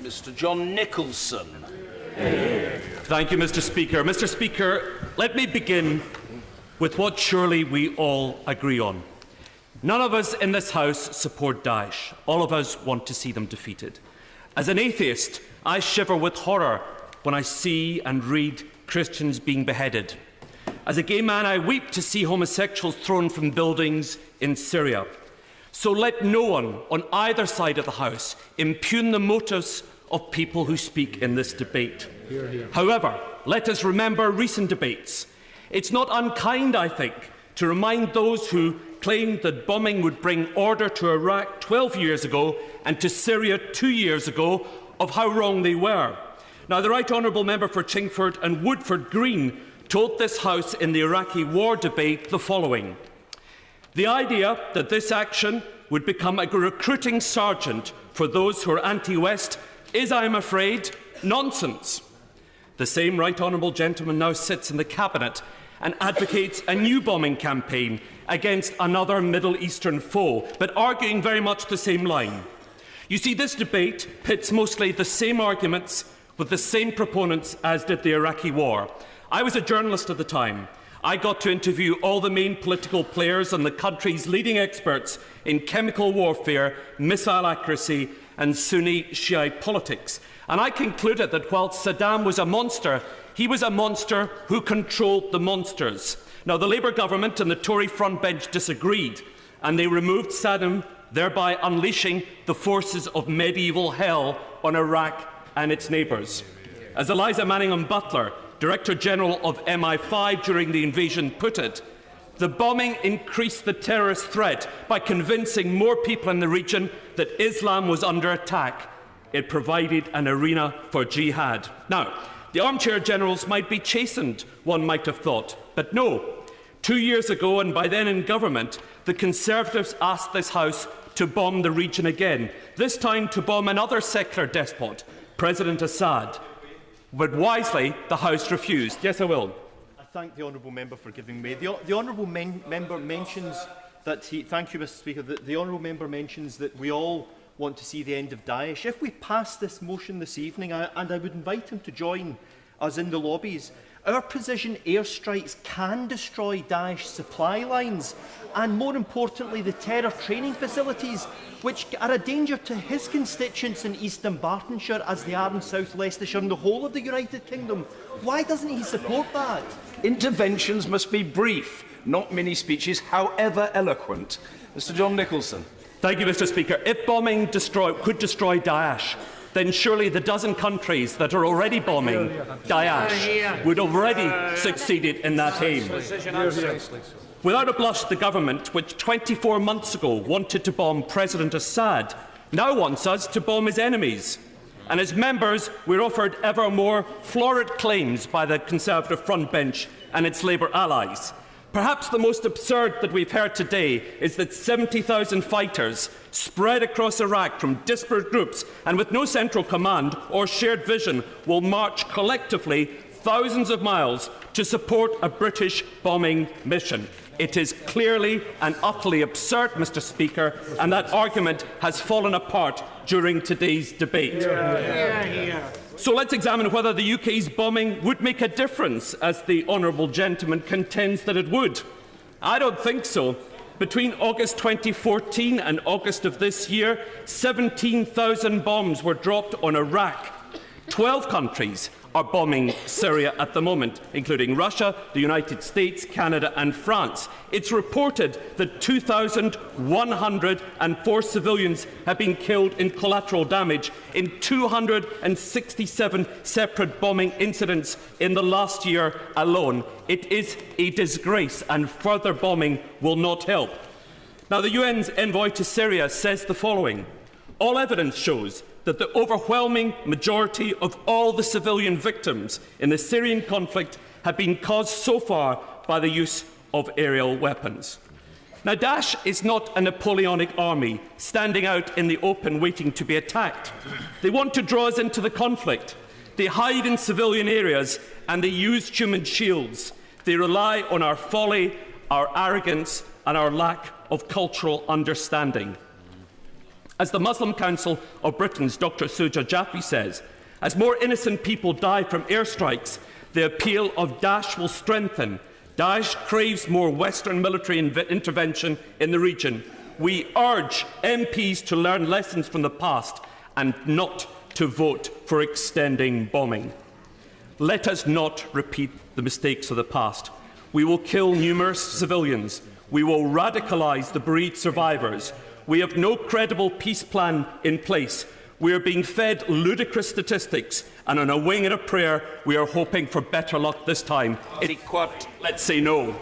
Mr. John Nicholson. Thank you, Mr. Speaker. Mr. Speaker, let me begin with what surely we all agree on. None of us in this House support Daesh. All of us want to see them defeated. As an atheist, I shiver with horror when I see and read Christians being beheaded. As a gay man, I weep to see homosexuals thrown from buildings in Syria. So let no one on either side of the House impugn the motives of people who speak in this debate. Hear, hear. However, let us remember recent debates. It's not unkind, I think, to remind those who claimed that bombing would bring order to Iraq 12 years ago and to Syria 2 years ago of how wrong they were. Now, the Right Honourable Member for Chingford and Woodford Green told this House in the Iraqi war debate the following: the idea that this action would become a recruiting sergeant for those who are anti-West is, I'm afraid, nonsense. The same Right Honourable gentleman now sits in the Cabinet and advocates a new bombing campaign against another Middle Eastern foe, but arguing very much the same line. You see, this debate pits mostly the same arguments with the same proponents as did the Iraqi war. I was a journalist at the time. I got to interview all the main political players and the country's leading experts in chemical warfare, missile accuracy and Sunni Shiite politics. And I concluded that whilst Saddam was a monster, he was a monster who controlled the monsters. Now, the Labour government and the Tory frontbench disagreed, and they removed Saddam, thereby unleashing the forces of medieval hell on Iraq and its neighbours. As Eliza Manningham-Butler, Director General of MI5 during the invasion, put it, the bombing increased the terrorist threat by convincing more people in the region that Islam was under attack. It provided an arena for jihad. Now, the armchair generals might be chastened, one might have thought, but no. 2 years ago, and by then in government, the Conservatives asked this House to bomb the region again, this time to bomb another secular despot, President Assad. But wisely, the House refused. Yes, I will. I thank the honourable member for giving way. The honourable member mentions that thank you, Mr. Speaker. The honourable member mentions that we all want to see the end of Daesh. If we pass this motion this evening, and I would invite him to join us in the lobbies, our precision airstrikes can destroy Daesh supply lines and, more importantly, the terror training facilities, which are a danger to his constituents in East Dunbartonshire as they are in South Leicestershire and the whole of the United Kingdom. Why doesn't he support that? Interventions must be brief, not mini speeches, however eloquent. Mr. John Nicholson. Thank you, Mr. Speaker. If bombing could destroy Daesh, then surely the dozen countries that are already bombing Daesh would already succeeded in that aim. Without a blush, the government, which 24 months ago wanted to bomb President Assad, now wants us to bomb his enemies. And as members, we're offered ever more florid claims by the Conservative frontbench and its Labour allies. Perhaps the most absurd that we've heard today is that 70,000 fighters spread across Iraq from disparate groups and with no central command or shared vision will march collectively thousands of miles to support a British bombing mission. It is clearly and utterly absurd, Mr. Speaker, and that argument has fallen apart during today's debate. So let's examine whether the UK's bombing would make a difference, as the honourable gentleman contends that it would. I don't think so. Between August 2014 and August of this year, 17,000 bombs were dropped on Iraq. 12 countries are bombing Syria at the moment, including Russia, the United States, Canada and France. It's reported that 2,104 civilians have been killed in collateral damage in 267 separate bombing incidents in the last year alone. It is a disgrace, and further bombing will not help. Now, the UN's envoy to Syria says the following: all evidence shows that the overwhelming majority of all the civilian victims in the Syrian conflict have been caused so far by the use of aerial weapons. Now, Daesh is not a Napoleonic army standing out in the open waiting to be attacked. They want to draw us into the conflict. They hide in civilian areas and they use human shields. They rely on our folly, our arrogance and our lack of cultural understanding. As the Muslim Council of Britain's Dr. Suja Jaffe says, as more innocent people die from airstrikes, the appeal of Daesh will strengthen. Daesh craves more Western military intervention in the region. We urge MPs to learn lessons from the past and not to vote for extending bombing. Let us not repeat the mistakes of the past. We will kill numerous civilians. We will radicalise the bereaved survivors. We have no credible peace plan in place. We are being fed ludicrous statistics, and on a wing and a prayer, we are hoping for better luck this time. Let's say no.